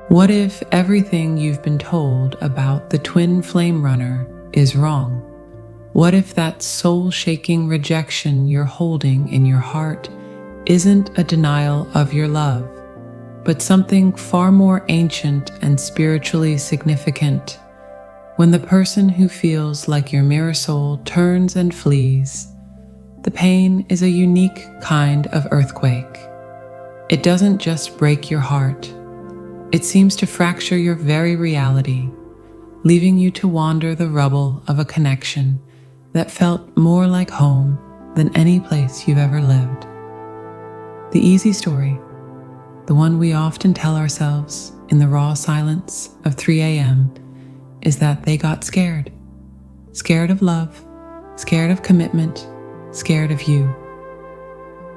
What if everything you've been told about the twin flame runner is wrong? What if that soul-shaking rejection you're holding in your heart isn't a denial of your love, but something far more ancient and spiritually significant? When the person who feels like your mirror soul turns and flees, the pain is a unique kind of earthquake. It doesn't just break your heart. It seems to fracture your very reality, leaving you to wander the rubble of a connection that felt more like home than any place you've ever lived. The easy story, the one we often tell ourselves in the raw silence of 3 a.m., is that they got scared. Scared of love, scared of commitment, scared of you.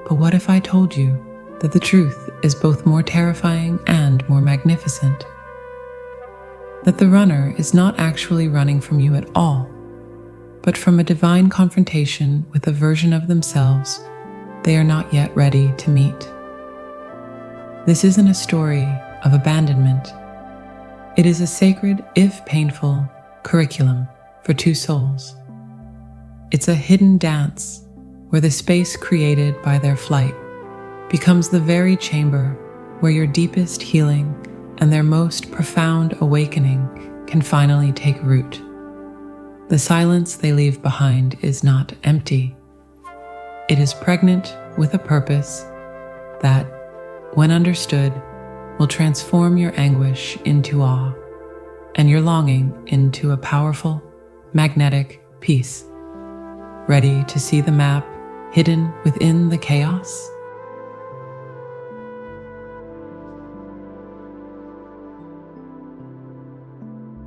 But what if I told you that the truth is both more terrifying and more magnificent? That the runner is not actually running from you at all, but from a divine confrontation with a version of themselves they are not yet ready to meet. This isn't a story of abandonment. It is a sacred, if painful, curriculum for two souls. It's a hidden dance where the space created by their flight becomes the very chamber where your deepest healing and their most profound awakening can finally take root. The silence they leave behind is not empty. It is pregnant with a purpose that, when understood, will transform your anguish into awe and your longing into a powerful, magnetic peace. Ready to see the map hidden within the chaos?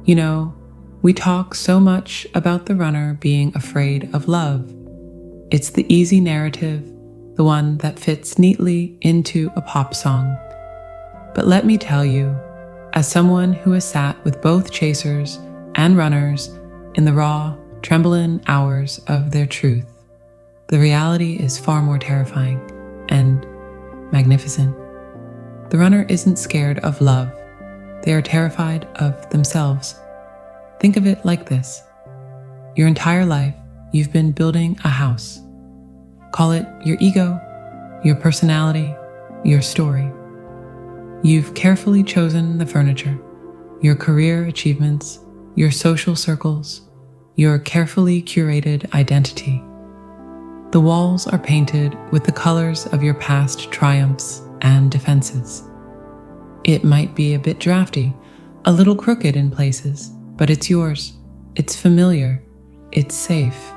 You know, we talk so much about the runner being afraid of love. It's the easy narrative, the one that fits neatly into a pop song. But let me tell you, as someone who has sat with both chasers and runners in the raw, trembling hours of their truth, the reality is far more terrifying and magnificent. The runner isn't scared of love. They are terrified of themselves. Think of it like this. Your entire life, you've been building a house. Call it your ego, your personality, your story. You've carefully chosen the furniture, your career achievements, your social circles, your carefully curated identity. The walls are painted with the colors of your past triumphs and defenses. It might be a bit drafty, a little crooked in places, but it's yours. It's familiar. It's safe.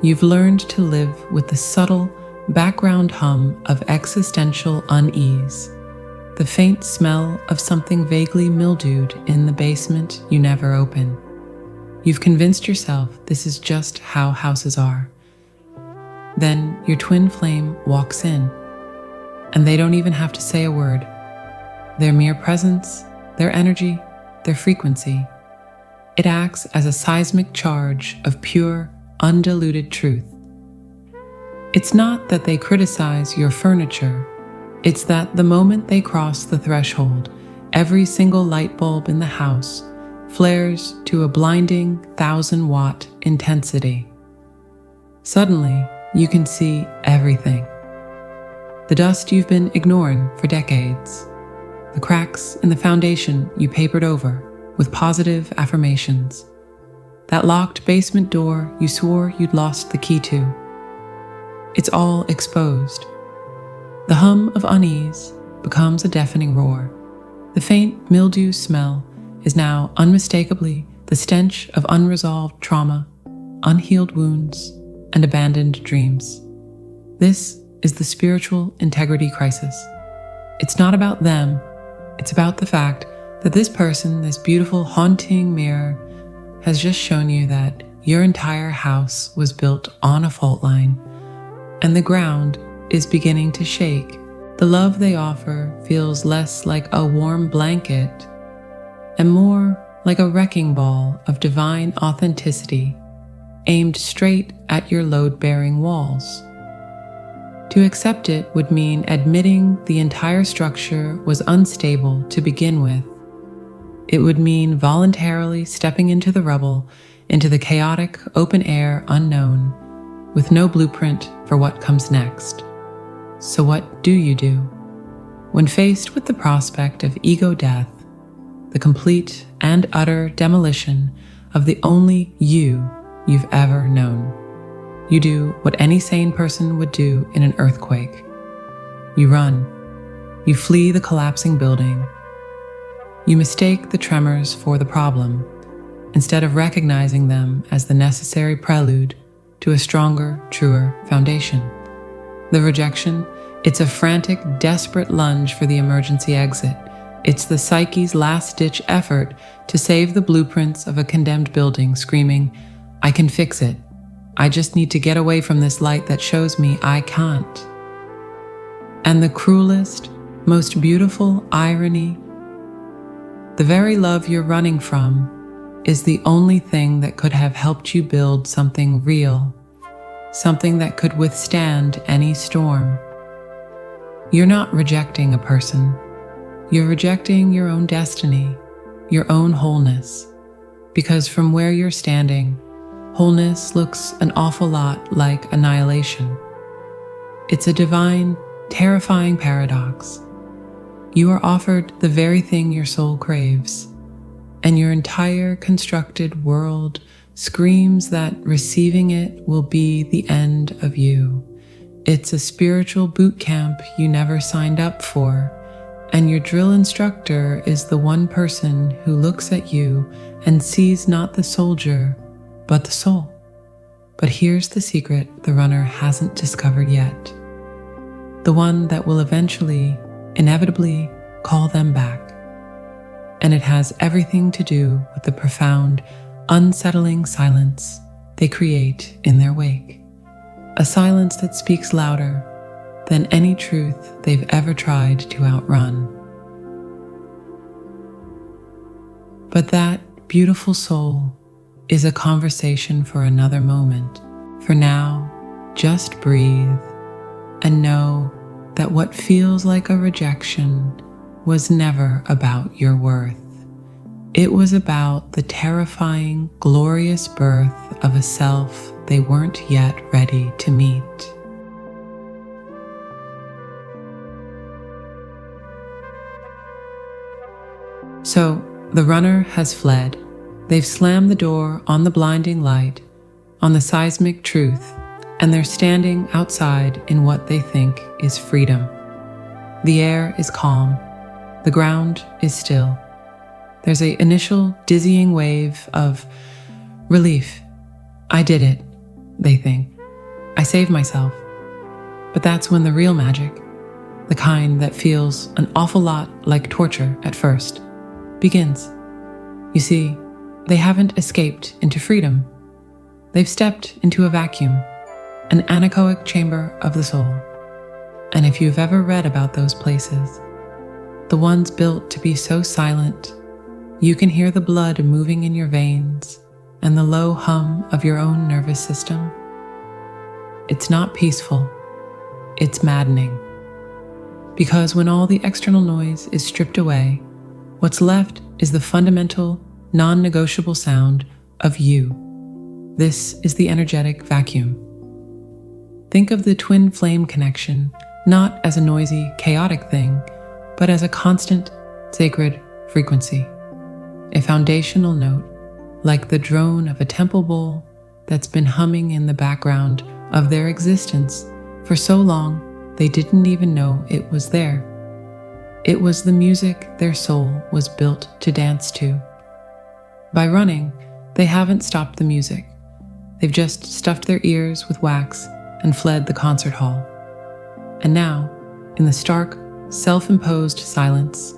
You've learned to live with the subtle background hum of existential unease, the faint smell of something vaguely mildewed in the basement you never open. You've convinced yourself this is just how houses are. Then your twin flame walks in, and they don't even have to say a word. Their mere presence, their energy, their frequency, it acts as a seismic charge of pure, undiluted truth. It's not that they criticize your furniture. It's that the moment they cross the threshold, every single light bulb in the house flares to a blinding 1,000-watt intensity. Suddenly, you can see everything. The dust you've been ignoring for decades, the cracks in the foundation you papered over with positive affirmations, that locked basement door you swore you'd lost the key to. It's all exposed. The hum of unease becomes a deafening roar. The faint mildew smell is now unmistakably the stench of unresolved trauma, unhealed wounds, and abandoned dreams. This is the spiritual integrity crisis. It's not about them. It's about the fact that this person, this beautiful, haunting mirror, has just shown you that your entire house was built on a fault line, and the ground is beginning to shake. The love they offer feels less like a warm blanket and more like a wrecking ball of divine authenticity aimed straight at your load-bearing walls. To accept it would mean admitting the entire structure was unstable to begin with. It would mean voluntarily stepping into the rubble, into the chaotic, open-air unknown, with no blueprint for what comes next. So what do you do? When faced with the prospect of ego death, the complete and utter demolition of the only you've ever known, you do what any sane person would do in an earthquake. You run. You flee the collapsing building. You mistake the tremors for the problem, instead of recognizing them as the necessary prelude to a stronger, truer foundation. The rejection, it's a frantic, desperate lunge for the emergency exit. It's the psyche's last-ditch effort to save the blueprints of a condemned building, screaming, "I can fix it. I just need to get away from this light that shows me I can't." And the cruelest, most beautiful irony, the very love you're running from is the only thing that could have helped you build something real, something that could withstand any storm. You're not rejecting a person. You're rejecting your own destiny, your own wholeness, because from where you're standing, wholeness looks an awful lot like annihilation. It's a divine, terrifying paradox. You are offered the very thing your soul craves, and your entire constructed world screams that receiving it will be the end of you. It's a spiritual boot camp you never signed up for, and your drill instructor is the one person who looks at you and sees not the soldier, but the soul. But here's the secret the runner hasn't discovered yet. The one that will eventually, inevitably, call them back. And it has everything to do with the profound, unsettling silence they create in their wake. A silence that speaks louder than any truth they've ever tried to outrun. But that beautiful soul is a conversation for another moment. For now, just breathe and know that what feels like a rejection was never about your worth. It was about the terrifying, glorious birth of a self they weren't yet ready to meet. So, the runner has fled. They've slammed the door on the blinding light, on the seismic truth, and they're standing outside in what they think is freedom. The air is calm. The ground is still. There's an initial dizzying wave of relief. I did it, they think. I saved myself. But that's when the real magic, the kind that feels an awful lot like torture at first, begins. You see, they haven't escaped into freedom. They've stepped into a vacuum, an anechoic chamber of the soul. And if you've ever read about those places, the ones built to be so silent, you can hear the blood moving in your veins and the low hum of your own nervous system. It's not peaceful, it's maddening. Because when all the external noise is stripped away, what's left is the fundamental, non-negotiable sound of you. This is the energetic vacuum. Think of the twin flame connection not as a noisy, chaotic thing, but as a constant, sacred frequency. A foundational note, like the drone of a temple bowl that's been humming in the background of their existence for so long they didn't even know it was there. It was the music their soul was built to dance to. By running, they haven't stopped the music. They've just stuffed their ears with wax and fled the concert hall. And now, in the stark, self-imposed silence,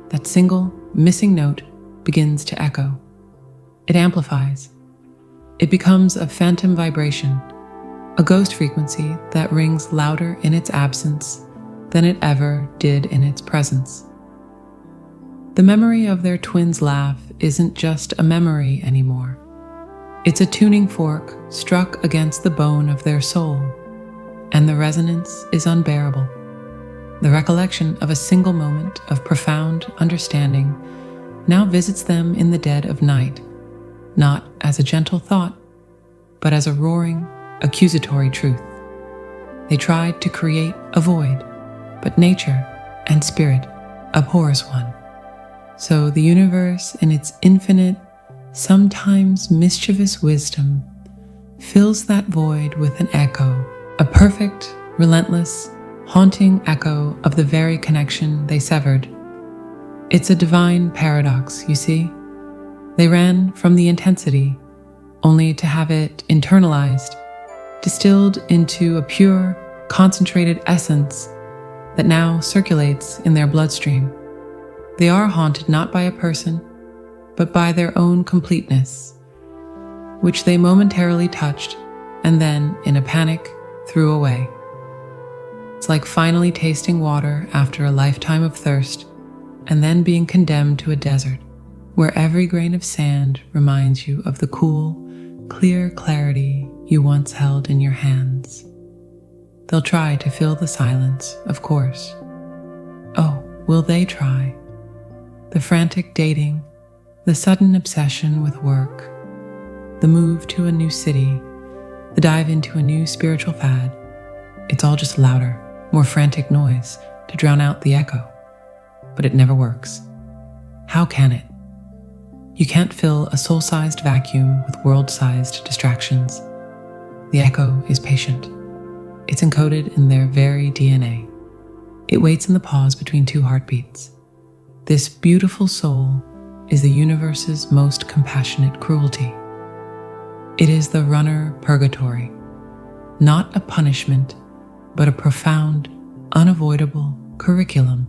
that single, missing note begins to echo. It amplifies. It becomes a phantom vibration, a ghost frequency that rings louder in its absence than it ever did in its presence. The memory of their twins' laugh isn't just a memory anymore. It's a tuning fork struck against the bone of their soul, and the resonance is unbearable. The recollection of a single moment of profound understanding now visits them in the dead of night, not as a gentle thought, but as a roaring, accusatory truth. They tried to create a void, but nature and spirit abhors one. So the universe, in its infinite, sometimes mischievous wisdom, fills that void with an echo, a perfect, relentless, haunting echo of the very connection they severed. It's a divine paradox, you see. They ran from the intensity, only to have it internalized, distilled into a pure, concentrated essence that now circulates in their bloodstream. They are haunted not by a person, but by their own completeness, which they momentarily touched and then, in a panic, threw away. It's like finally tasting water after a lifetime of thirst and then being condemned to a desert where every grain of sand reminds you of the cool, clear clarity you once held in your hands. They'll try to fill the silence, of course. Oh, will they try? The frantic dating, the sudden obsession with work, the move to a new city, the dive into a new spiritual fad. It's all just louder, more frantic noise to drown out the echo. But it never works. How can it? You can't fill a soul-sized vacuum with world-sized distractions. The echo is patient. It's encoded in their very DNA. It waits in the pause between two heartbeats. This beautiful soul is the universe's most compassionate cruelty. It is the runner purgatory, not a punishment, but a profound, unavoidable curriculum.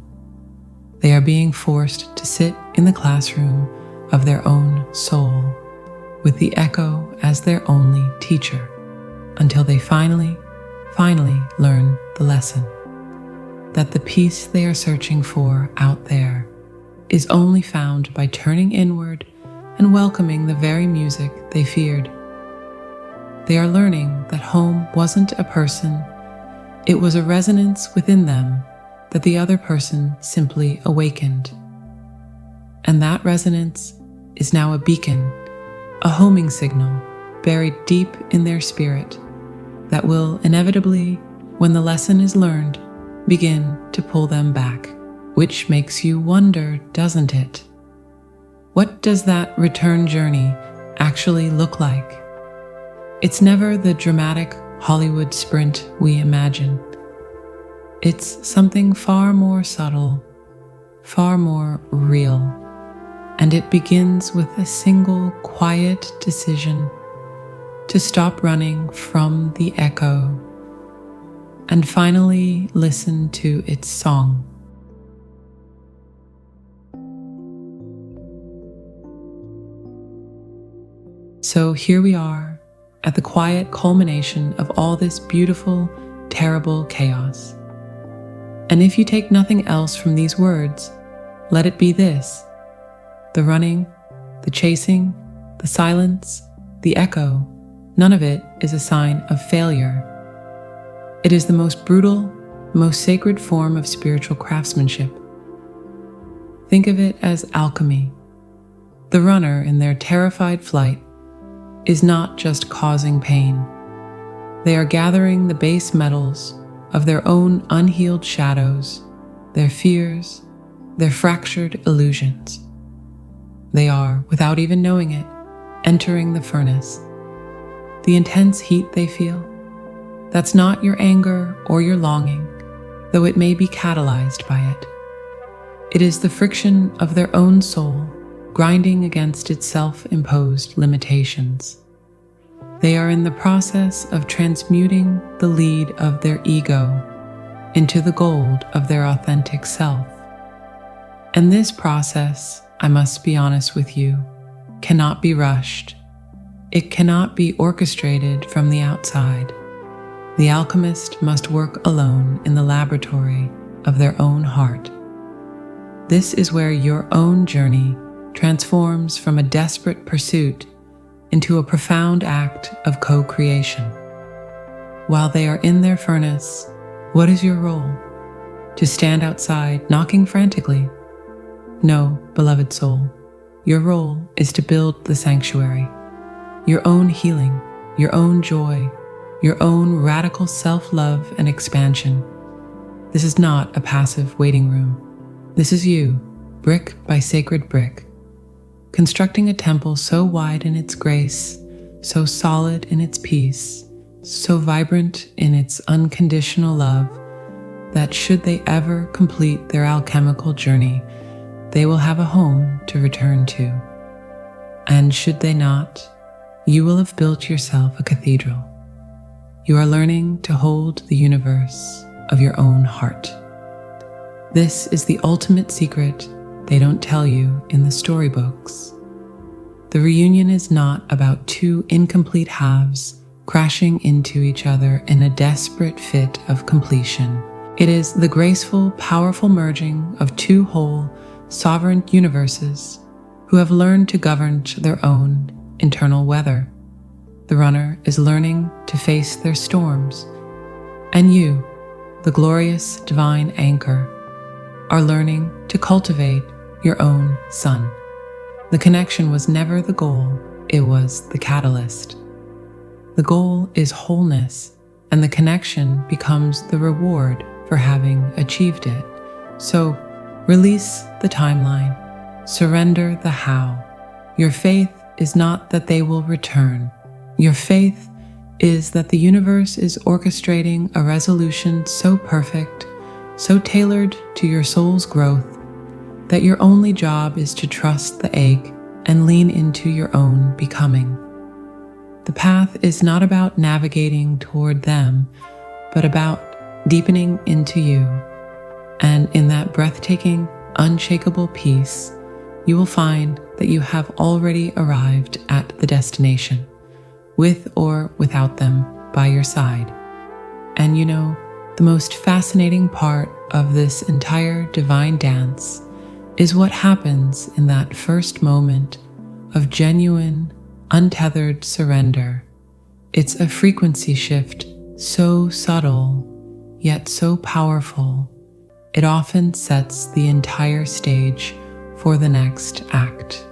They are being forced to sit in the classroom of their own soul, with the echo as their only teacher, until they finally learn the lesson, that the peace they are searching for out there is only found by turning inward and welcoming the very music they feared. They are learning that home wasn't a person, it was a resonance within them that the other person simply awakened. And that resonance is now a beacon, a homing signal buried deep in their spirit that will inevitably, when the lesson is learned, begin to pull them back. Which makes you wonder, doesn't it? What does that return journey actually look like? It's never the dramatic Hollywood sprint we imagine. It's something far more subtle, far more real, and it begins with a single quiet decision to stop running from the echo and finally listen to its song. So here we are at the quiet culmination of all this beautiful, terrible chaos. And if you take nothing else from these words, let it be this: the running, the chasing, the silence, the echo, none of it is a sign of failure. It is the most brutal, most sacred form of spiritual craftsmanship. Think of it as alchemy. The runner, in their terrified flight, is not just causing pain. They are gathering the base metals of their own unhealed shadows, their fears, their fractured illusions. They are, without even knowing it, entering the furnace. The intense heat they feel, that's not your anger or your longing, though it may be catalyzed by it. It is the friction of their own soul grinding against its self-imposed limitations. They are in the process of transmuting the lead of their ego into the gold of their authentic self. And this process, I must be honest with you, cannot be rushed. It cannot be orchestrated from the outside. The alchemist must work alone in the laboratory of their own heart. This is where your own journey transforms from a desperate pursuit into a profound act of co-creation. while they are in their furnace, what is your role? To stand outside, knocking frantically? No, beloved soul, your role is to build the sanctuary, your own healing, your own joy, your own radical self-love and expansion. This is not a passive waiting room. This is you, brick by sacred brick, constructing a temple so wide in its grace, so solid in its peace, so vibrant in its unconditional love, that should they ever complete their alchemical journey, they will have a home to return to. And should they not, you will have built yourself a cathedral. You are learning to hold the universe of your own heart. This is the ultimate secret they don't tell you in the storybooks. The reunion is not about two incomplete halves crashing into each other in a desperate fit of completion. It is the graceful, powerful merging of two whole, sovereign universes who have learned to govern their own internal weather. The runner is learning to face their storms, and you, the glorious divine anchor, are learning to cultivate your own sun. The connection was never the goal, it was the catalyst. The goal is wholeness, and the connection becomes the reward for having achieved it. So, release the timeline, surrender the how. Your faith is not that they will return. Your faith is that the universe is orchestrating a resolution so perfect, so tailored to your soul's growth, that your only job is to trust the egg and lean into your own becoming. The path is not about navigating toward them, but about deepening into you. And in that breathtaking, unshakable peace, you will find that you have already arrived at the destination, with or without them by your side. And you know, the most fascinating part of this entire divine dance is what happens in that first moment of genuine, untethered surrender. It's a frequency shift so subtle, yet so powerful. It often sets the entire stage for the next act.